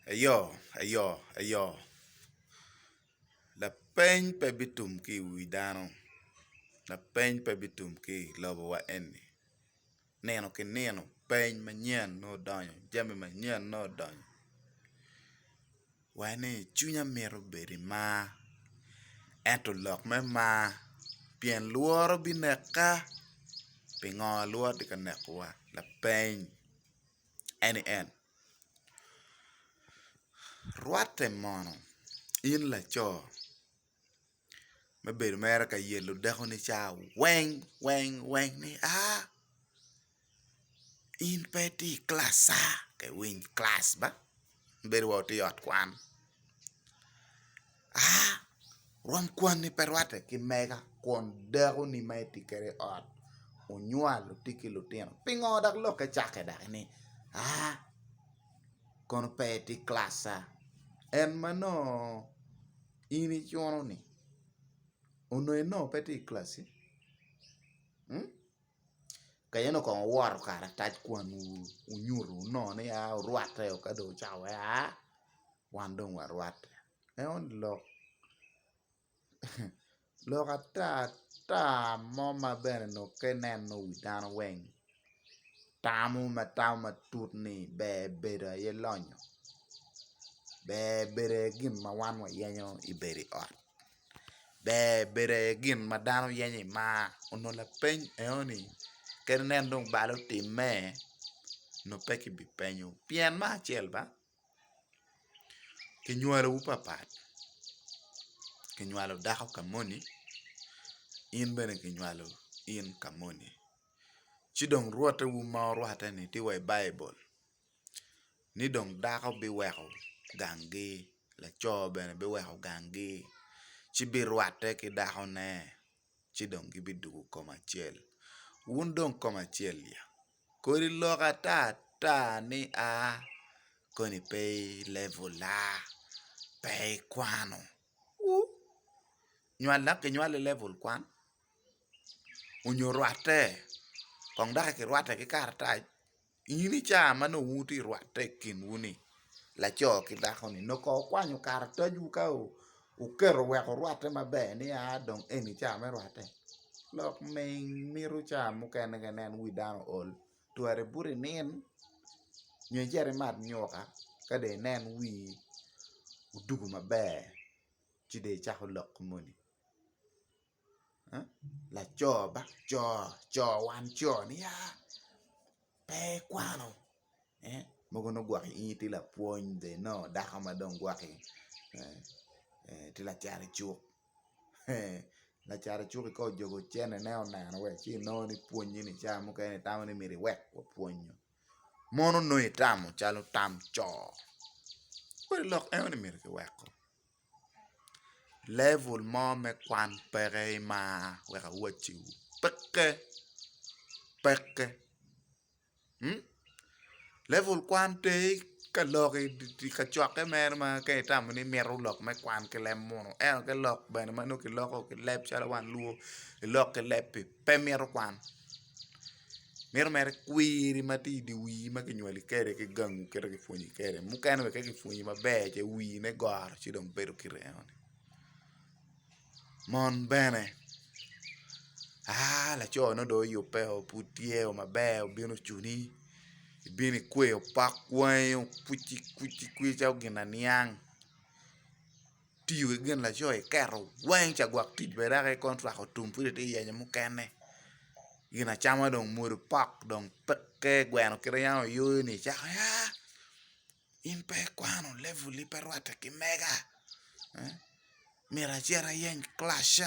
Ayo. La peny pe bitum ki wi dano. La peny pe bitum ki lobo wa eni. Neno ki neno peny manyen no donyo. Jami manyen no donyo. Wane chunya mero beri ma. Ento lok me ma. Pien luoro bineka. Pingo luoro di ka nekwa. La peny. Eni en. Rwate mono. In la cho. Me bedo mera ka yelo dako ni cha weng ni in peti klasa ke win klas ba bedo wa ti ot kwan rom kwan ni perwate ki mega kon dako ni mai ti kere ot unyualo tiki lutino pingo dak lo ka chake dak ni kon peti klasa en mano ini chono ni no peti klasi kaya no kon war kara tach kwan unyuru no ni ruate o kado chawe wandong warwate on lo ta moma bene no kenen no widano weng tamu matut ni bere ye lonyo bere gin ma wan wa yenyo iberi ot bere gin ma dano yenyo ma ono la peny eoni kenen dong balo time no peki bi penyo pien ma achiel ba kinywalo u papat kinywalo dako kamoni in bene kinywalo in kamoni chidong ruote wu ma ruote ni tiwe bible ni dong dako bi weko gangi la cho bene bi weko gangi chibi ruote ki dako ne chidong gibi dugu koma chiel un dong koma chiel ya kori loka ta ni koni pay level la pay kwano nywal level kwan unyo ruate kong daka ki ruate ki kartaj ini cha mano wuti ruate kin wuni la cho ki dako ni no ko kwanyo kartaj u ka ukero weko ruate mabe ni dong eni cha me ruate lok miru cha mukene genen widano ol tuare buri nin nyejere mat nyoka kade nen wi udugu mabe chide chako lok moni la cho wan cho ni pe kwano mogo no gwaki iti la puony de no daka madong gwaki ti la chare chuk la chare chuk ko jogo chene ne onano we chi no ni puonyi ni chamo ke ni tamo ni miri wek wa puonyo mono no itamo chalo tam cho kore lok ni miri ki weko level mo me kwan pere ma weka wachi peke level kwan te ka lok di ka chwake mer ma ke tam ni meru lok me kwan ke lem mono ke lok bene mano ki loko ki lep chala wan luo lok ke lep pe meru kwan mer kwiri mati di wi ma ki nywali kere ki gangu kere ki funyi kere mukene we ki funyi mabe che wi ne gor chi dong bedo ki reon mon bene la cho no do yo pe o putie o mabe o bino chuni bini kwe o pakwe o kuchi cha gina niang tiwe gen la cho e kero wen cha gwak tit bera ke kontra ko tumpu de ye nyamu kene gina chama dong mur pak dong peke gweno kire ya yo ni cha in pe kwano level li perwate ki mega mira chera yen class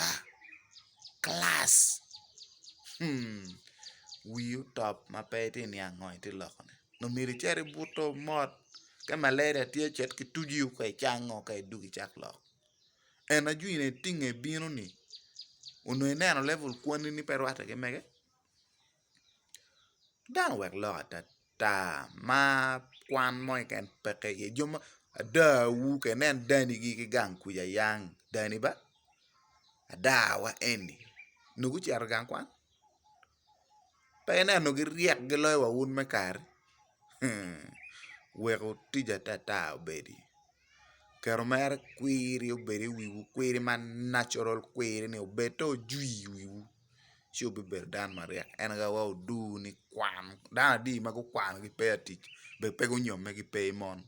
wiu top ma peti ni ang'oy ti lokone no miri chere buto mot ke malaria tie chet ki tuji u ke chango ke dugi chak lok en aju ne tinge bino ni uno neno level kwani ni perwate ke mege dan wek lo ta ma kwan moy ken peke ye joma da wu ke nen dani gi ki gang ku ya yang dani ba ada wa eni nugu cher gang kwan pe neno gi riek gi loy wa un me kar weko tija tata obedi kero mer kwiri obedi wiwu kwiri man natural kwiri ni obeto jwi wiwu chu beber dan mariak en ga wa du ni kwan dan di ma ko kwan gi pe atich be pe go nyome gi pe mon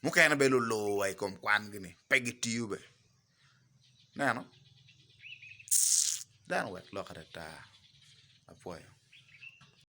muken be lo ai kom kwan gini pe gi tiube nano dan wet lo kata apoyo